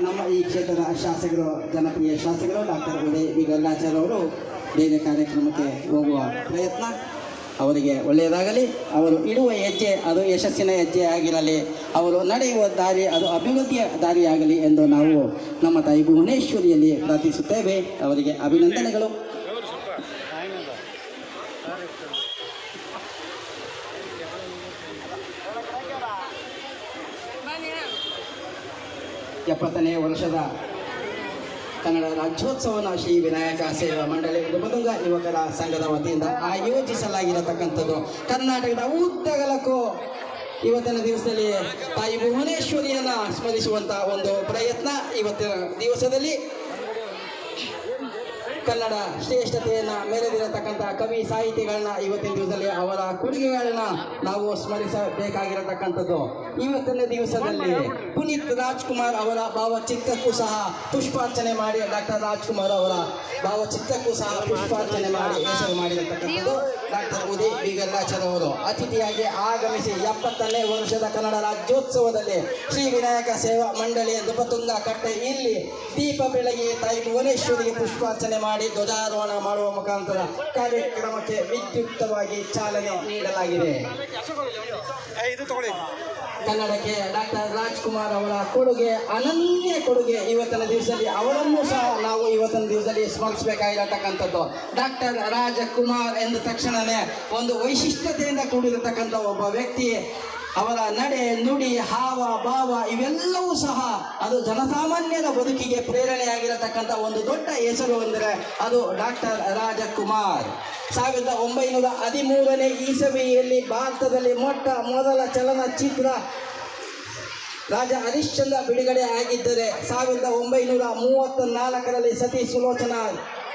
ನಮ್ಮ ಈ ಕ್ಷೇತ್ರದ ಶಾಸಕರು, ಜನಪ್ರಿಯ ಶಾಸಕರು ಡಾಕ್ಟರ್ ಉದಯ್ ವಿ ಗಲ್ಲಾಚಾರ್ ಅವರು ಬೇರೆ ಕಾರ್ಯಕ್ರಮಕ್ಕೆ ಹೋಗುವ ಪ್ರಯತ್ನ. ಅವರಿಗೆ ಒಳ್ಳೆಯದಾಗಲಿ. ಅವರು ಇಡುವ ಹೆಜ್ಜೆ ಅದು ಯಶಸ್ಸಿನ ಹೆಜ್ಜೆ ಆಗಿರಲಿ, ಅವರು ನಡೆಯುವ ದಾರಿ ಅದು ಅಭಿವೃದ್ಧಿಯ ದಾರಿಯಾಗಲಿ ಎಂದು ನಾವು ನಮ್ಮ ತಾಯಿ ಭುವನೇಶ್ವರಿಯಲ್ಲಿ ಪ್ರಾರ್ಥಿಸುತ್ತೇವೆ. ಅವರಿಗೆ ಅಭಿನಂದನೆಗಳು. ಎಪ್ಪತ್ತನೇ ವರ್ಷದ ಕನ್ನಡ ರಾಜ್ಯೋತ್ಸವನ ಶ್ರೀ ವಿನಾಯಕ ಸೇವಾ ಮಂಡಳಿ ನೃಪತುಂಗ ಯುವಕರ ಸಂಘದ ವತಿಯಿಂದ ಆಯೋಜಿಸಲಾಗಿರತಕ್ಕಂಥದ್ದು. ಕರ್ನಾಟಕದ ಉದ್ದಗಲಕ್ಕೂ ಇವತ್ತಿನ ದಿವಸದಲ್ಲಿ ತಾಯಿ ಭುವನೇಶ್ವರಿಯನ್ನು ಸ್ಮರಿಸುವಂಥ ಒಂದು ಪ್ರಯತ್ನ. ಇವತ್ತಿನ ದಿವಸದಲ್ಲಿ ಕನ್ನಡ ಶ್ರೇಷ್ಠತೆಯನ್ನು ಮೆರೆದಿರತಕ್ಕಂಥ ಕವಿ ಸಾಹಿತಿಗಳನ್ನ ಇವತ್ತಿನ ದಿವಸದಲ್ಲಿ ಅವರ ಕೊಡುಗೆಗಳನ್ನ ನಾವು ಸ್ಮರಿಸಬೇಕಾಗಿರತಕ್ಕಂಥದ್ದು. ಇವತ್ತಿನ ದಿವಸದಲ್ಲಿ ಪುನೀತ್ ರಾಜ್ಕುಮಾರ್ ಅವರ ಭಾವಚಿತ್ರಕ್ಕೂ ಸಹ ಪುಷ್ಪಾರ್ಚನೆ ಮಾಡಿ, ಡಾಕ್ಟರ್ ರಾಜ್ಕುಮಾರ್ ಅವರ ಭಾವಚಿತ್ರಕ್ಕೂ ಸಹ ಪುಷ್ಪಾರ್ಚನೆ ಮಾಡಿ ಹೆಸರು ಮಾಡಿರತಕ್ಕಂಥದ್ದು ಡಾಕ್ಟರ್ ಉದಯ್ ವಿ ಗಲ್ಲಾಚಾರ್ ಅವರು ಅತಿಥಿಯಾಗಿ ಆಗಮಿಸಿ 70ನೇ ವರ್ಷದ ಕನ್ನಡ ರಾಜ್ಯೋತ್ಸವದಲ್ಲಿ ಶ್ರೀ ವಿನಾಯಕ ಸೇವಾ ಮಂಡಳಿಯ ನೃಪತುಂಗ ಕಟ್ಟೆ ಇಲ್ಲಿ ದೀಪ ಬೆಳಗಿ ತಾಯಿ ಭುವನೇಶ್ವರಿಗೆ ಪುಷ್ಪಾರ್ಚನೆ ಮಾಡಿ ಧ್ವಜಾರೋಹಣ ಮಾಡುವ ಮುಖಾಂತರ ಕಾರ್ಯಕ್ರಮಕ್ಕೆ ವಿದ್ಯುಕ್ತವಾಗಿ ಚಾಲನೆ ನೀಡಲಾಗಿದೆ. ಕನ್ನಡಕ್ಕೆ ಡಾಕ್ಟರ್ ರಾಜ್ಕುಮಾರ್ ಅವರ ಕೊಡುಗೆ ಅನನ್ಯ ಕೊಡುಗೆ. ಇವತ್ತಿನ ದಿವಸದಲ್ಲಿ ಅವರನ್ನು ಸಹ ನಾವು ಇವತ್ತಿನ ದಿವಸದಲ್ಲಿ ಸ್ಮರಿಸಬೇಕಾಗಿರತಕ್ಕಂಥದ್ದು. ಡಾಕ್ಟರ್ ರಾಜಕುಮಾರ್ ಎಂದ ತಕ್ಷಣವೇ ಒಂದು ವೈಶಿಷ್ಟ್ಯತೆಯಿಂದ ಕೂಡಿರತಕ್ಕಂಥ ಒಬ್ಬ ವ್ಯಕ್ತಿ. ಅವರ ನಡೆ, ನುಡಿ, ಹಾವ ಭಾವ ಇವೆಲ್ಲವೂ ಸಹ ಅದು ಜನಸಾಮಾನ್ಯರ ಬದುಕಿಗೆ ಪ್ರೇರಣೆಯಾಗಿರತಕ್ಕಂಥ ಒಂದು ದೊಡ್ಡ ಹೆಸರು ಎಂದರೆ ಅದು ಡಾಕ್ಟರ್ ರಾಜಕುಮಾರ್. 1913ನೇ ಇಸವಿಯಲ್ಲಿ ಭಾರತದಲ್ಲಿ ಮೊಟ್ಟ ಮೊದಲ ಚಲನಚಿತ್ರ ರಾಜ ಹರಿಶ್ಚಂದ್ರ ಬಿಡುಗಡೆ ಆಗಿದ್ದರೆ 1934ರಲ್ಲಿ ಸತಿ ಸುಲೋಚನಾ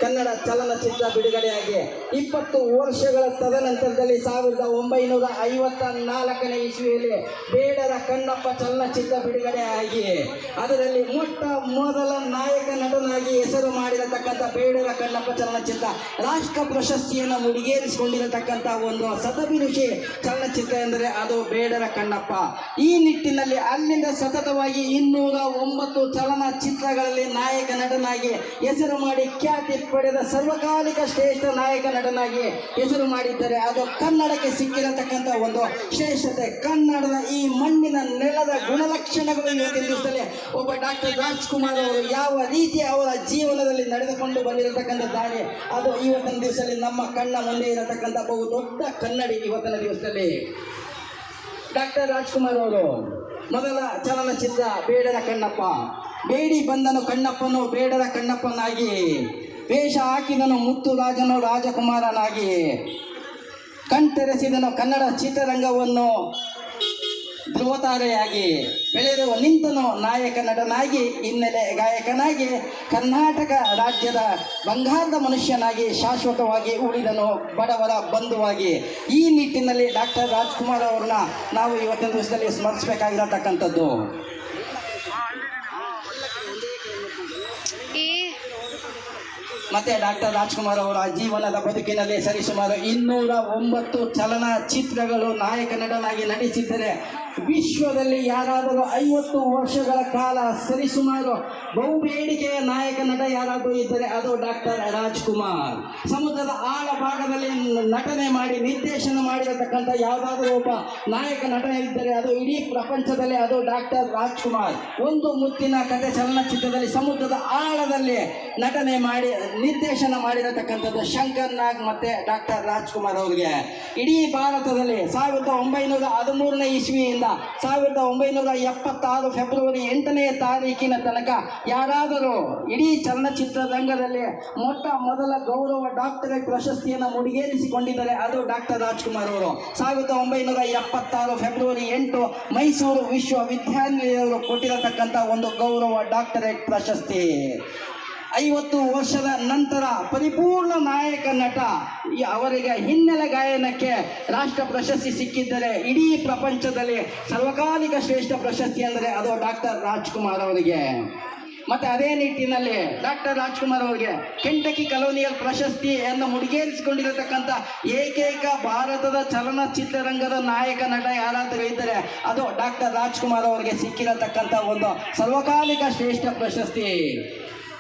ಕನ್ನಡ ಚಲನಚಿತ್ರ ಬಿಡುಗಡೆಯಾಗಿ 20 ವರ್ಷಗಳ ತದನಂತರದಲ್ಲಿ 1954ನೇ ಇಸ್ವಿಯಲ್ಲಿ ಬೇಡರ ಕಣ್ಣಪ್ಪ ಚಲನಚಿತ್ರ ಬಿಡುಗಡೆಯಾಗಿ ಅದರಲ್ಲಿ ಮೊಟ್ಟ ಮೊದಲ ನಾಯಕ ನಟನಾಗಿ ಹೆಸರು ಮಾಡಿರತಕ್ಕಂಥ ಬೇಡರ ಕಣ್ಣಪ್ಪ ಚಲನಚಿತ್ರ ರಾಷ್ಟ್ರ ಪ್ರಶಸ್ತಿಯನ್ನು ಮುಡಿಗೇರಿಸಿಕೊಂಡಿರತಕ್ಕಂಥ ಒಂದು ಸತಭಿರುಚಿ ಚಲನಚಿತ್ರ ಎಂದರೆ ಅದು ಬೇಡರ ಕಣ್ಣಪ್ಪ. ಈ ನಿಟ್ಟಿನಲ್ಲಿ ಅಲ್ಲಿಂದ ಸತತವಾಗಿ 209 ಚಲನಚಿತ್ರಗಳಲ್ಲಿ ನಾಯಕ ನಟನಾಗಿ ಹೆಸರು ಮಾಡಿ ಖ್ಯಾತಿ ಪಡೆದ ಸರ್ವಕಾಲಿಕ ಶ್ರೇಷ್ಠ ನಾಯಕ ನಟನಾಗಿ ಹೆಸರು ಮಾಡಿದ್ದಾರೆ. ಅದು ಕನ್ನಡಕ್ಕೆ ಸಿಕ್ಕಿರತಕ್ಕಂಥ ಒಂದು ಶ್ರೇಷ್ಠತೆ. ಕನ್ನಡದ ಈ ಮಣ್ಣಿನ ನೆಲದ ಗುಣಲಕ್ಷಣಗಳು ಇವತ್ತಿನ ದಿವಸದಲ್ಲಿ ಒಬ್ಬ ಡಾಕ್ಟರ್ ರಾಜ್ಕುಮಾರ್ ಅವರು ಯಾವ ರೀತಿ ಅವರ ಜೀವನದಲ್ಲಿ ನಡೆದುಕೊಂಡು ಬಂದಿರತಕ್ಕಂಥ ದಾರಿ ಅದು ಇವತ್ತಿನ ದಿವಸದಲ್ಲಿ ನಮ್ಮ ಕಣ್ಣ ಮುಂದೆ ಇರತಕ್ಕಂಥ ಬಹು ದೊಡ್ಡ ಕನ್ನಡಿ. ಇವತ್ತಿನ ದಿವಸದಲ್ಲಿ ಡಾಕ್ಟರ್ ರಾಜ್ಕುಮಾರ್ ಅವರು ಮೊದಲ ಚಲನಚಿತ್ರ ಬೇಡರ ಕಣ್ಣಪ್ಪ. ಬೇಡಿ ಬಂದನು ಕಣ್ಣಪ್ಪನು ಬೇಡರ ಕಣ್ಣಪ್ಪನಾಗಿ, ವೇಷ ಹಾಕಿದನು ಮುತ್ತು ರಾಜನು ರಾಜಕುಮಾರನಾಗಿ, ಕಣ್ತೆರೆಸಿದನು ಕನ್ನಡ ಚಿತ್ರರಂಗವನ್ನು ಧ್ರುವತಾರೆಯಾಗಿ, ಬೆಳೆದು ನಿಂತನು ನಾಯಕ ನಟನಾಗಿ, ಹಿನ್ನೆಲೆ ಗಾಯಕನಾಗಿ, ಕರ್ನಾಟಕ ರಾಜ್ಯದ ಬಂಗಾರದ ಮನುಷ್ಯನಾಗಿ ಶಾಶ್ವತವಾಗಿ ಉಳಿದನು ಬಡವರ ಬಂಧುವಾಗಿ. ಈ ನಿಟ್ಟಿನಲ್ಲಿ ಡಾಕ್ಟರ್ ರಾಜ್ಕುಮಾರ್ ಅವ್ರನ್ನ ನಾವು ಇವತ್ತಿನ ದಿವಸದಲ್ಲಿ ಸ್ಮರಿಸಬೇಕಾಗಿರತಕ್ಕಂಥದ್ದು. ಮತ್ತೆ ಡಾಕ್ಟರ್ ರಾಜ್ಕುಮಾರ್ ಅವರ ಜೀವನದ ಬದುಕಿನಲ್ಲಿ ಸರಿಸುಮಾರು 209 ಚಲನಚಿತ್ರಗಳು ನಾಯಕ ನಟನಾಗಿ ನಟಿಸಿದ್ದರೆ ವಿಶ್ವದಲ್ಲಿ ಯಾರಾದರೂ 50 ವರ್ಷಗಳ ಕಾಲ ಸರಿಸುಮಾರು ಬಹುಬೇಡಿಕೆಯ ನಾಯಕ ನಟ ಯಾರಾದರೂ ಇದ್ದರೆ ಅದು ಡಾಕ್ಟರ್ ರಾಜ್ಕುಮಾರ್. ಸಮುದ್ರದ ಆಳ ಭಾಗದಲ್ಲಿ ನಟನೆ ಮಾಡಿ ನಿರ್ದೇಶನ ಮಾಡಿರತಕ್ಕಂಥ ಯಾವುದಾದ್ರೂ ಒಬ್ಬ ನಾಯಕ ನಟ ಇದ್ದರೆ ಅದು ಇಡೀ ಪ್ರಪಂಚದಲ್ಲಿ ಅದು ಡಾಕ್ಟರ್ ರಾಜ್ಕುಮಾರ್. ಒಂದು ಮುತ್ತಿನ ಕಥೆ ಚಲನಚಿತ್ರದಲ್ಲಿ ಸಮುದ್ರದ ಆಳದಲ್ಲಿ ನಟನೆ ಮಾಡಿ ನಿರ್ದೇಶನ ಮಾಡಿರತಕ್ಕಂಥದ್ದು ಶಂಕರ್ ನಾಗ್ ಮತ್ತು ಡಾಕ್ಟರ್ ರಾಜ್ಕುಮಾರ್ ಅವರಿಗೆ. ಇಡೀ ಭಾರತದಲ್ಲಿ 1913ನೇ ಇಸ್ವಿಯಿಂದ 1976 ಫೆಬ್ರವರಿ 8ನೇ ತಾರೀಕಿನ ತನಕ ಯಾರಾದರೂ ಇಡೀ ಚಲನಚಿತ್ರ ರಂಗದಲ್ಲಿ ಮೊಟ್ಟ ಮೊದಲ ಗೌರವ ಡಾಕ್ಟರೇಟ್ ಪ್ರಶಸ್ತಿಯನ್ನು ಮುಡಿಗೇರಿಸಿಕೊಂಡಿದ್ದರೆ ಅದು ಡಾಕ್ಟರ್ ರಾಜ್ಕುಮಾರ್ ಅವರು. 1976 ಫೆಬ್ರವರಿ 8 ಮೈಸೂರು ವಿಶ್ವವಿದ್ಯಾನಿಲಯವರು ಕೊಟ್ಟಿರತಕ್ಕಂಥ ಒಂದು ಗೌರವ ಡಾಕ್ಟರೇಟ್ ಪ್ರಶಸ್ತಿ. 50 ವರ್ಷದ ನಂತರ ಪರಿಪೂರ್ಣ ನಾಯಕ ನಟ ಅವರಿಗೆ ಹಿನ್ನೆಲೆ ಗಾಯನಕ್ಕೆ ರಾಷ್ಟ್ರ ಪ್ರಶಸ್ತಿ ಸಿಕ್ಕಿದ್ದರೆ ಇಡೀ ಪ್ರಪಂಚದಲ್ಲಿ ಸರ್ವಕಾಲಿಕ ಶ್ರೇಷ್ಠ ಪ್ರಶಸ್ತಿ ಅಂದರೆ ಅದು ಡಾಕ್ಟರ್ ರಾಜ್ಕುಮಾರ್ ಅವರಿಗೆ. ಮತ್ತೆ ಅದೇ ನಿಟ್ಟಿನಲ್ಲಿ ಡಾಕ್ಟರ್ ರಾಜ್ಕುಮಾರ್ ಅವರಿಗೆ ಕೆಂಟಕಿ ಕಲೋನಿಯಲ್ ಪ್ರಶಸ್ತಿಯನ್ನು ಮುಡಿಗೇರಿಸಿಕೊಂಡಿರತಕ್ಕಂಥ ಏಕೈಕ ಭಾರತದ ಚಲನಚಿತ್ರರಂಗದ ನಾಯಕ ನಟ ಯಾರಾದರೂ ಇದ್ದರೆ ಅದು ಡಾಕ್ಟರ್ ರಾಜ್ಕುಮಾರ್ ಅವರಿಗೆ ಸಿಕ್ಕಿರತಕ್ಕಂಥ ಒಂದು ಸರ್ವಕಾಲಿಕ ಶ್ರೇಷ್ಠ ಪ್ರಶಸ್ತಿ.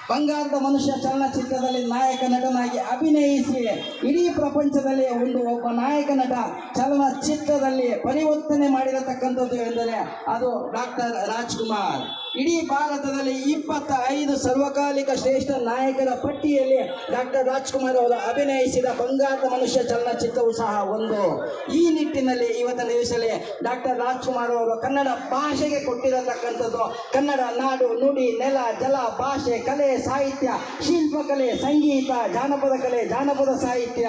ಬಂಗಾರದ ಮನುಷ್ಯ ಚಲನಚಿತ್ರದಲ್ಲಿ ನಾಯಕ ನಟನಾಗಿ ಅಭಿನಯಿಸಿ ಇಡೀ ಪ್ರಪಂಚದಲ್ಲಿ ಒಬ್ಬ ನಾಯಕ ನಟ ಚಲನಚಿತ್ರದಲ್ಲಿ ಪರಿವರ್ತನೆ ಮಾಡಿರತಕ್ಕಂಥದ್ದು ಎಂದರೆ ಅದು ಡಾಕ್ಟರ್ ರಾಜ್ಕುಮಾರ್. ಇಡೀ ಭಾರತದಲ್ಲಿ 25 ಸರ್ವಕಾಲಿಕ ಶ್ರೇಷ್ಠ ನಾಯಕರ ಪಟ್ಟಿಯಲ್ಲಿ ಡಾಕ್ಟರ್ ರಾಜ್ಕುಮಾರ್ ಅವರು ಅಭಿನಯಿಸಿದ ಬಂಗಾರದ ಮನುಷ್ಯ ಚಲನಚಿತ್ರವು ಸಹ ಒಂದು. ಈ ನಿಟ್ಟಿನಲ್ಲಿ ಇವತ್ತಿನ ದಿವಸದಲ್ಲಿ ಡಾಕ್ಟರ್ ರಾಜ್ಕುಮಾರ್ ಅವರು ಕನ್ನಡ ಭಾಷೆಗೆ ಕೊಟ್ಟಿರತಕ್ಕಂಥದ್ದು ಕನ್ನಡ ನಾಡು ನುಡಿ ನೆಲ ಜಲ ಭಾಷೆ ಕಲೆ ಸಾಹಿತ್ಯ ಶಿಲ್ಪಕಲೆ ಸಂಗೀತ ಜಾನಪದ ಕಲೆ ಜಾನಪದ ಸಾಹಿತ್ಯ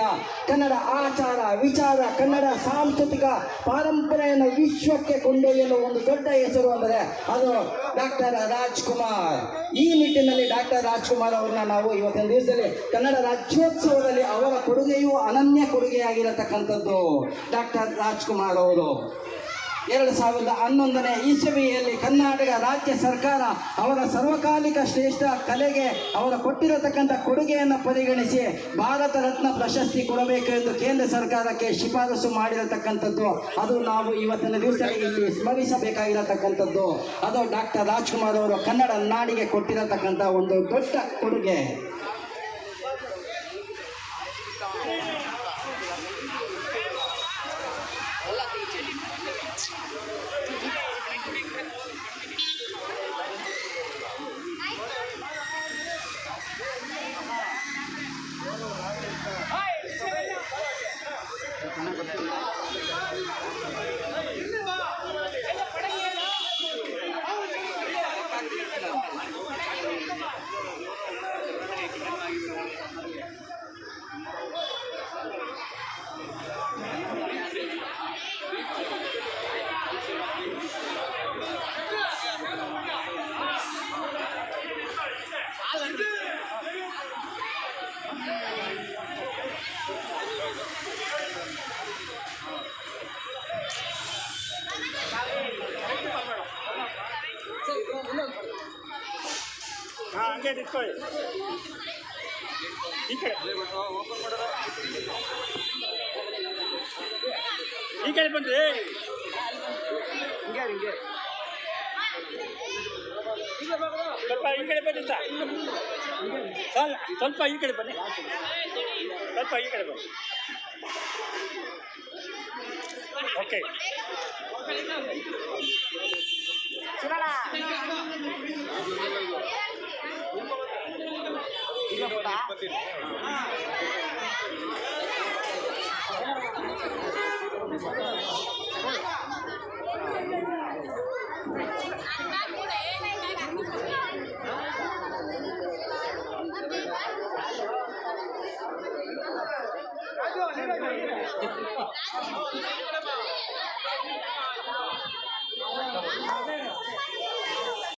ಕನ್ನಡ ಆಚಾರ ವಿಚಾರ ಕನ್ನಡ ಸಾಂಸ್ಕೃತಿಕ ಪರಂಪರೆಯನ್ನು ವಿಶ್ವಕ್ಕೆ ಕೊಂಡೊಯ್ಯಲು ಒಂದು ದೊಡ್ಡ ಹೆಸರು ಅಂದರೆ ಅದು ಡಾಕ್ಟರ್ ರಾಜ್ಕುಮಾರ್. ಈ ನಿಟ್ಟಿನಲ್ಲಿ ಡಾಕ್ಟರ್ ರಾಜ್ಕುಮಾರ್ ಅವ್ರನ್ನ ನಾವು ಇವತ್ತಿನ ದಿವಸದಲ್ಲಿ ಕನ್ನಡ ರಾಜ್ಯೋತ್ಸವದಲ್ಲಿ ಅವರ ಕೊಡುಗೆಯು ಅನನ್ಯ ಕೊಡುಗೆಯಾಗಿರತಕ್ಕಂಥದ್ದು. ಡಾಕ್ಟರ್ ರಾಜ್ಕುಮಾರ್ ಅವರು 2011ನೇ ಇಸವಿಯಲ್ಲಿ ಕರ್ನಾಟಕ ರಾಜ್ಯ ಸರ್ಕಾರ ಅವರ ಸರ್ವಕಾಲಿಕ ಶ್ರೇಷ್ಠ ಕಲೆಗೆ ಅವರ ಕೊಟ್ಟಿರತಕ್ಕಂಥ ಕೊಡುಗೆಯನ್ನು ಪರಿಗಣಿಸಿ ಭಾರತ ರತ್ನ ಪ್ರಶಸ್ತಿ ಕೊಡಬೇಕು ಎಂದು ಕೇಂದ್ರ ಸರ್ಕಾರಕ್ಕೆ ಶಿಫಾರಸು ಮಾಡಿರತಕ್ಕಂಥದ್ದು. ಅದು ನಾವು ಇವತ್ತಿನ ದಿವಸದಲ್ಲಿ ಇಲ್ಲಿ ಸ್ಮರಿಸಬೇಕಾಗಿರತಕ್ಕಂಥದ್ದು. ಅದು ಡಾಕ್ಟರ್ ರಾಜ್ಕುಮಾರ್ ಅವರು ಕನ್ನಡ ನಾಡಿಗೆ ಕೊಟ್ಟಿರತಕ್ಕಂಥ ಒಂದು ದೊಡ್ಡ ಕೊಡುಗೆ. ಹಂಗೆ ಇಟ್ಕೊಳ್ಳಿ ಈ ಕಡೆ ಈ ಕಡೆ ಬನ್ರಿ ಹಿಂಗೆ ಸ್ವಲ್ಪ ಈ ಕಡೆ ಬನ್ನಿ ಸ್ವಲ್ಪ ಈ ಕಡೆ ಬನ್ನಿ ಸ್ವಲ್ಪ ಈ ಕಡೆ ಬನ್ನಿ ಓಕೆ